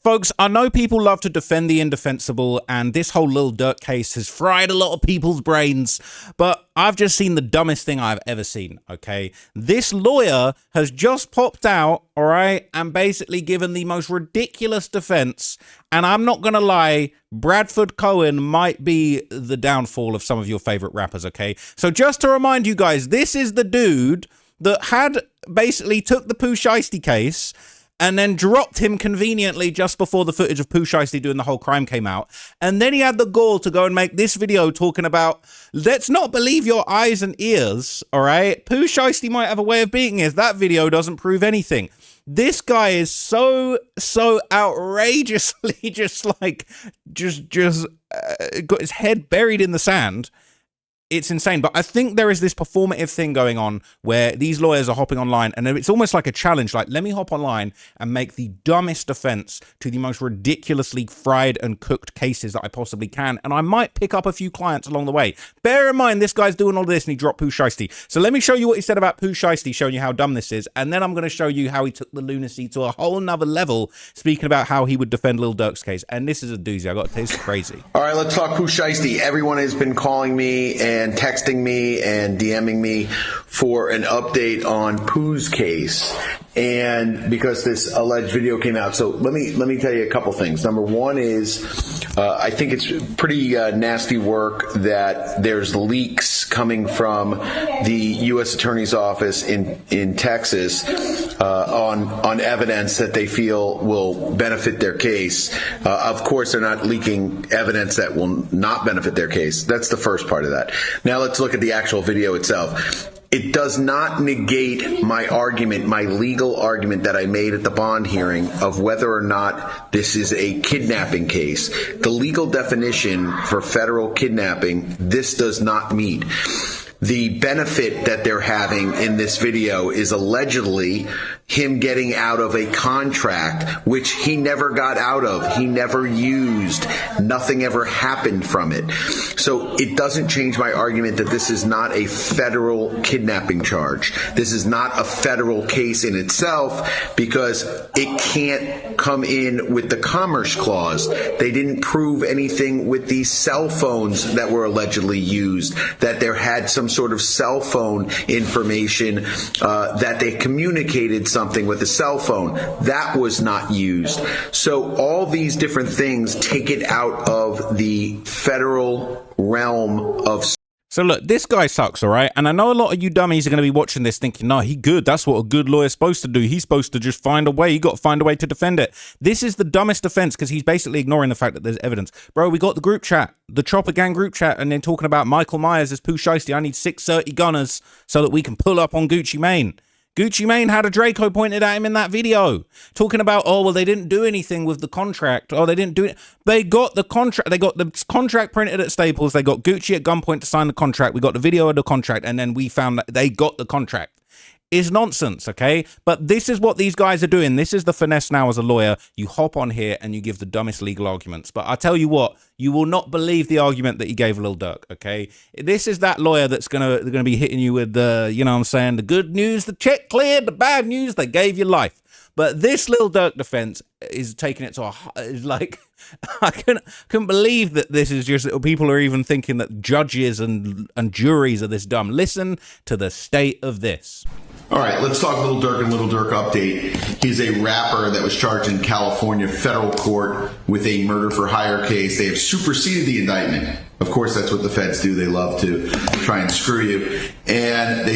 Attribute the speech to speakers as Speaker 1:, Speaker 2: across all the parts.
Speaker 1: Folks, I know people love to defend the indefensible, and this whole Lil Durk case has fried a lot of people's brains, but I've just seen the dumbest thing I've ever seen, okay? This lawyer has just popped out, all right, and basically given the most ridiculous defense, and I'm not gonna lie, Bradford Cohen might be the downfall of some of your favorite rappers, okay? So just to remind you guys, this is the dude that had basically took the Pooh Shiesty case and then dropped him conveniently just before the footage of Pooh Shiesty doing the whole crime came out. And then he had the gall to go and make this video talking about, let's not believe your eyes and ears, all right? Pooh Shiesty might have a way of beating us. That video doesn't prove anything. This guy is so outrageously just got his head buried in the sand. It's insane, but I think there is this performative thing going on where these lawyers are hopping online and it's almost like a challenge, like, let me hop online and make the dumbest defense to the most ridiculously fried and cooked cases that I possibly can, and I might pick up a few clients along the way. Bear in mind, this guy's doing all this and he dropped Pooh Shiesty. So let me show you what he said about Pooh Shiesty, showing you how dumb this is, and then I'm going to show you how he took the lunacy to a whole nother level, speaking about how he would defend Lil Durk's case, and this is a doozy. I got to tell you, it's crazy.
Speaker 2: All right, let's talk Pooh Shiesty. Everyone has been calling me and texting me and DMing me for an update on Pooh's case, and because this alleged video came out. So let me tell you a couple things. Number one is I think it's pretty nasty work that there's leaks coming from the U.S. Attorney's Office in Texas on evidence that they feel will benefit their case. Of course, they're not leaking evidence that will not benefit their case. That's the first part of that. Now let's look at the actual video itself. It does not negate my argument, my legal argument that I made at the bond hearing of whether or not this is a kidnapping case. The legal definition for federal kidnapping, this does not meet. The benefit that they're having in this video is allegedly him getting out of a contract, which he never got out of. He never used. Nothing ever happened from it. So it doesn't change my argument that this is not a federal kidnapping charge. This is not a federal case in itself because it can't come in with the Commerce Clause. They didn't prove anything with these cell phones that were allegedly used, that there had some sort of cell phone information, that they communicated something with a cell phone. That was not used. So all these different things take it out of the federal realm of...
Speaker 1: So look, this guy sucks, all right? And I know a lot of you dummies are going to be watching this thinking, no, he good. That's what a good lawyer's supposed to do. He's supposed to just find a way. You got to find a way to defend it. This is the dumbest defense because he's basically ignoring the fact that there's evidence. Bro, we got the group chat, the Chopper Gang group chat, and then talking about Michael Myers as Pooh Shiesty. I need 630 gunners so that we can pull up on Gucci Mane. Gucci Mane had a Draco pointed at him in that video, talking about, oh, well, they didn't do anything with the contract. Oh, they didn't do it. They got the contract. They got the contract printed at Staples. They got Gucci at gunpoint to sign the contract. We got the video of the contract, and then we found that they got the contract. Is nonsense, okay? But this is what these guys are doing. This is the finesse now as a lawyer. You hop on here and you give the dumbest legal arguments. But I tell you what, you will not believe the argument that he gave Lil Durk, okay? This is that lawyer that's gonna be hitting you with the, you know what I'm saying, the good news, the check cleared, the bad news, they gave you life. But this Lil Durk defense is taking it to a, is like, I couldn't believe that this is just, people are even thinking that judges and juries are this dumb. Listen to the state of this.
Speaker 2: All right, let's talk Lil Durk and Lil Durk update. He's a rapper that was charged in California federal court with a murder for hire case. They have superseded the indictment. Of course, that's what the feds do. They love to try and screw you. And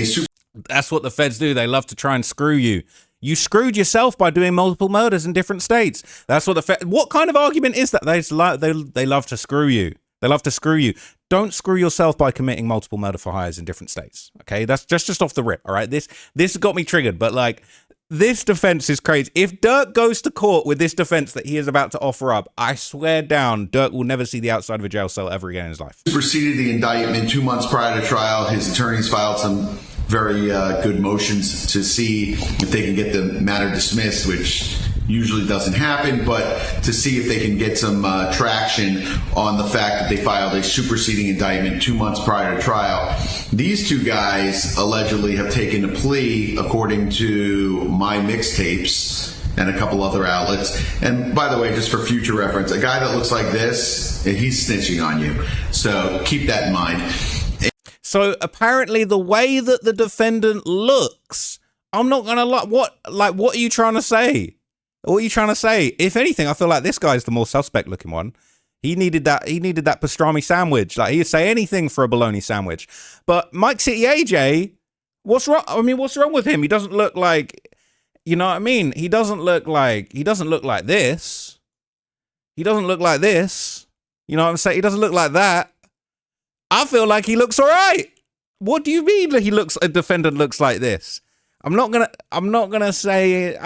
Speaker 1: that's what the feds do. They love to try and screw you. You screwed yourself by doing multiple murders in different states. That's what what kind of argument is that? They love to screw you. They love to screw you. Don't screw yourself by committing multiple murder for hires in different states. Okay, that's just off the rip. All right, this got me triggered. But like, this defense is crazy. If Durk goes to court with this defense that he is about to offer up, I swear down, Durk will never see the outside of a jail cell ever again in his life.
Speaker 2: Superseded the indictment 2 months prior to trial. His attorneys filed some very good motions to see if they can get the matter dismissed, which usually doesn't happen, but to see if they can get some traction on the fact that they filed a superseding indictment 2 months prior to trial. These two guys allegedly have taken a plea, according to my mixtapes, and a couple other outlets. And by the way, just for future reference, a guy that looks like this, he's snitching on you. So keep that in mind.
Speaker 1: So apparently the way that the defendant looks, I'm not gonna lie, what are you trying to say? What are you trying to say? If anything, I feel like this guy's the more suspect looking one. He needed that pastrami sandwich. Like, he'd say anything for a bologna sandwich. But Mike City AJ, what's wrong? I mean, what's wrong with him? He doesn't look like, you know what I mean? He doesn't look like this. He doesn't look like this. You know what I'm saying? He doesn't look like that. I feel like he looks all right. What do you mean that a defendant looks like this? I'm not gonna say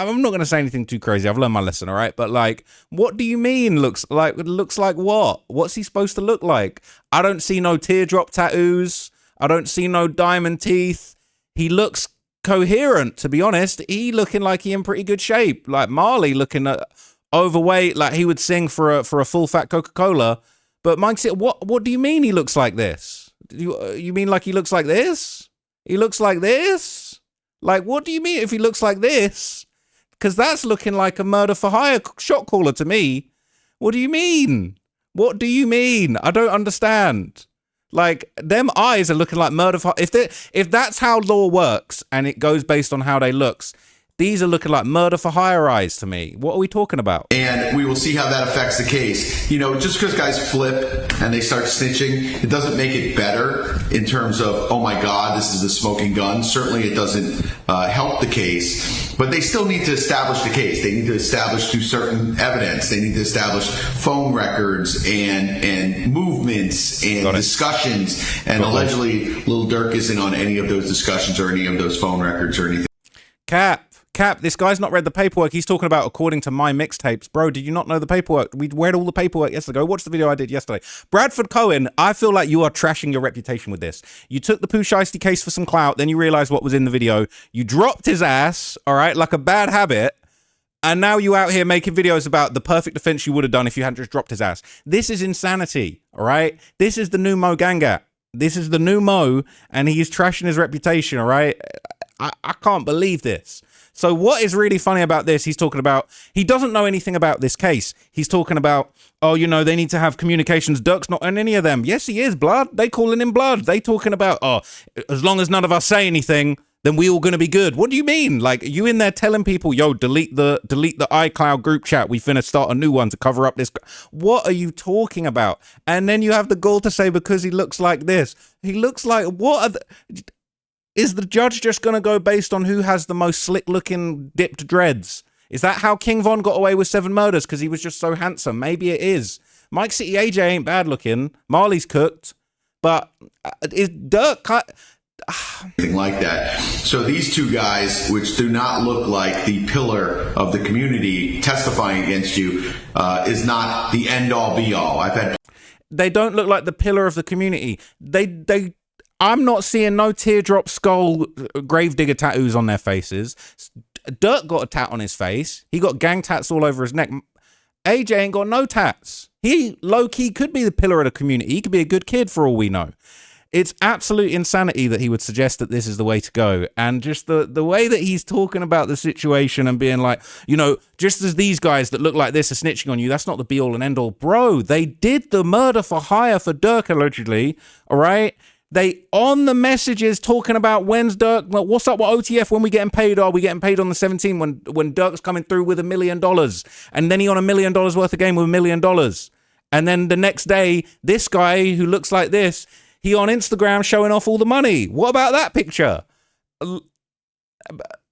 Speaker 1: anything too crazy. I've learned my lesson, all right? But like, what do you mean looks like what? What's he supposed to look like? I don't see no teardrop tattoos. I don't see no diamond teeth. He looks coherent, to be honest. He looking like he in pretty good shape. Like Marley looking overweight, like he would sing for a full fat Coca-Cola. But Mike said, what do you mean he looks like this? You mean like he looks like this? He looks like this? Like, what do you mean if he looks like this? Because that's looking like a murder for hire shot caller to me. What do you mean? What do you mean? I don't understand. Like, them eyes are looking like murder for... If that's how law works and it goes based on how they looks, these are looking like murder for hire eyes to me. What are we talking about?
Speaker 2: And we will see how that affects the case. You know, just because guys flip and they start snitching, it doesn't make it better in terms of, oh my God, this is a smoking gun. Certainly it doesn't help the case, but they still need to establish the case. They need to establish through certain evidence. They need to establish phone records and movements and discussions. And allegedly, Lil Durk isn't on any of those discussions or any of those phone records or anything.
Speaker 1: Cap, this guy's not read the paperwork. He's talking about according to my mixtapes. Bro, did you not know the paperwork? We read all the paperwork yesterday. Go watch the video I did yesterday. Bradford Cohen, I feel like you are trashing your reputation with this. You took the Pooh Shiesty case for some clout, then you realized what was in the video. You dropped his ass, all right, like a bad habit. And now you out here making videos about the perfect defense you would have done if you hadn't just dropped his ass. This is insanity, all right? This is the new Mo Gangat. This is the new Mo, and he's trashing his reputation, all right? I can't believe this. So what is really funny about this, he's talking about, he doesn't know anything about this case. He's talking about, oh, you know, they need to have communications. Durk's not on any of them. Yes, he is, blood. They calling him blood. They talking about, oh, as long as none of us say anything, then we all going to be good. What do you mean? Like, you in there telling people, yo, delete the iCloud group chat. We finna start a new one to cover up this. What are you talking about? And then you have the gall to say, because he looks like this. He looks like, what are the... Is the judge just going to go based on who has the most slick-looking dipped dreads? Is that how King Von got away with 7 murders? Because he was just so handsome. Maybe it is. Mike City AJ ain't bad-looking. Marley's cooked. But is Durk...
Speaker 2: Anything like that. So these two guys, which do not look like the pillar of the community testifying against you, is not the end-all, be-all.
Speaker 1: They don't look like the pillar of the community. I'm not seeing no teardrop skull gravedigger tattoos on their faces. Durk got a tat on his face. He got gang tats all over his neck. AJ ain't got no tats. He low-key could be the pillar of the community. He could be a good kid for all we know. It's absolute insanity that he would suggest that this is the way to go. And just the way that he's talking about the situation and being like, you know, just as these guys that look like this are snitching on you, that's not the be-all and end-all. Bro, they did the murder for hire for Durk, allegedly, all right? They on the messages talking about when's Durk, well, what's up with OTF, when we getting paid? Are we getting paid on the 17th when Durk's coming through with $1 million? And then he on $1 million worth of game with $1 million. And then the next day, this guy who looks like this, he on Instagram showing off all the money. What about that picture?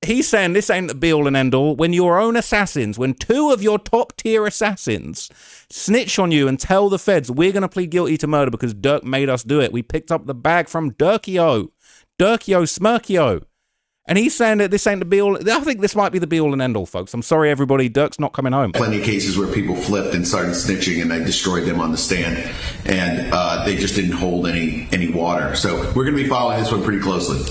Speaker 1: He's saying this ain't the be-all and end-all. When your own assassins, when 2 of your top-tier assassins snitch on you and tell the feds, we're going to plead guilty to murder because Durk made us do it. We picked up the bag from Durkio Smirkio. And he's saying that this ain't the be-all. I think this might be the be-all and end-all, folks. I'm sorry, everybody. Durk's not coming home.
Speaker 2: Plenty of cases where people flipped and started snitching and they destroyed them on the stand. And they just didn't hold any water. So we're going to be following this one pretty closely.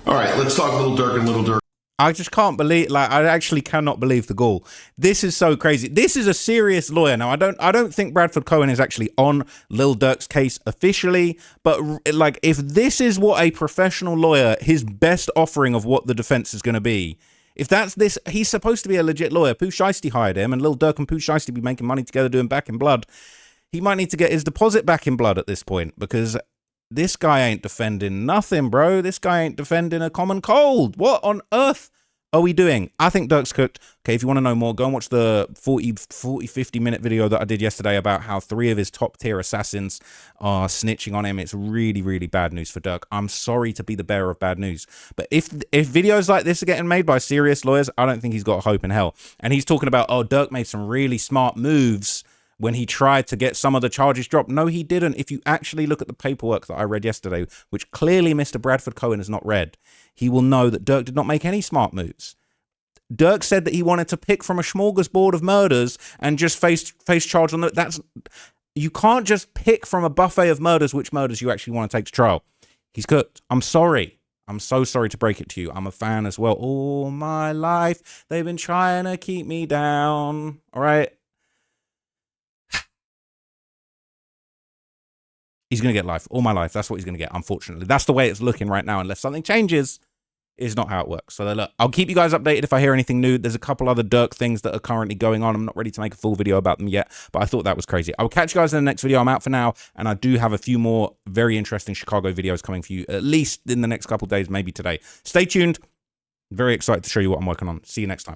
Speaker 2: All right, let's talk Lil Durk and Lil Durk.
Speaker 1: I just can't believe, like, I actually cannot believe the gall. This is so crazy. This is a serious lawyer. Now, I don't think Bradford Cohen is actually on Lil Durk's case officially, but like, if this is what a professional lawyer, his best offering of what the defense is going to be, If that's this, he's supposed to be a legit lawyer. Pooh Shiesty hired him, and Lil Durk and Pooh Shiesty be making money together doing Back in Blood. He might need to get his deposit back in blood at this point, because this guy ain't defending nothing, bro. This guy ain't defending a common cold. What on earth are we doing? I think Durk's cooked. Okay, if you want to know more, go and watch the 50-minute video that I did yesterday about how 3 of his top tier assassins are snitching on him. It's really, really bad news for Durk. I'm sorry to be the bearer of bad news, but if videos like this are getting made by serious lawyers, I don't think he's got hope in hell. And he's talking about, oh, Durk made some really smart moves when he tried to get some of the charges dropped. No, he didn't. If you actually look at the paperwork that I read yesterday, which clearly Mr. Bradford Cohen has not read, he will know that Durk did not make any smart moves. Durk said that he wanted to pick from a smorgasbord of murders and just face charge on that. You can't just pick from a buffet of murders which murders you actually want to take to trial. He's cooked. I'm sorry. I'm so sorry to break it to you. I'm a fan as well. All my life, they've been trying to keep me down. All right. He's going to get life. All my life. That's what he's going to get, unfortunately. That's the way it's looking right now. Unless something changes, is not how it works. So look, I'll keep you guys updated if I hear anything new. There's a couple other Durk things that are currently going on. I'm not ready to make a full video about them yet, but I thought that was crazy. I'll catch you guys in the next video. I'm out for now, and I do have a few more very interesting Chicago videos coming for you, at least in the next couple days, maybe today. Stay tuned. Very excited to show you what I'm working on. See you next time.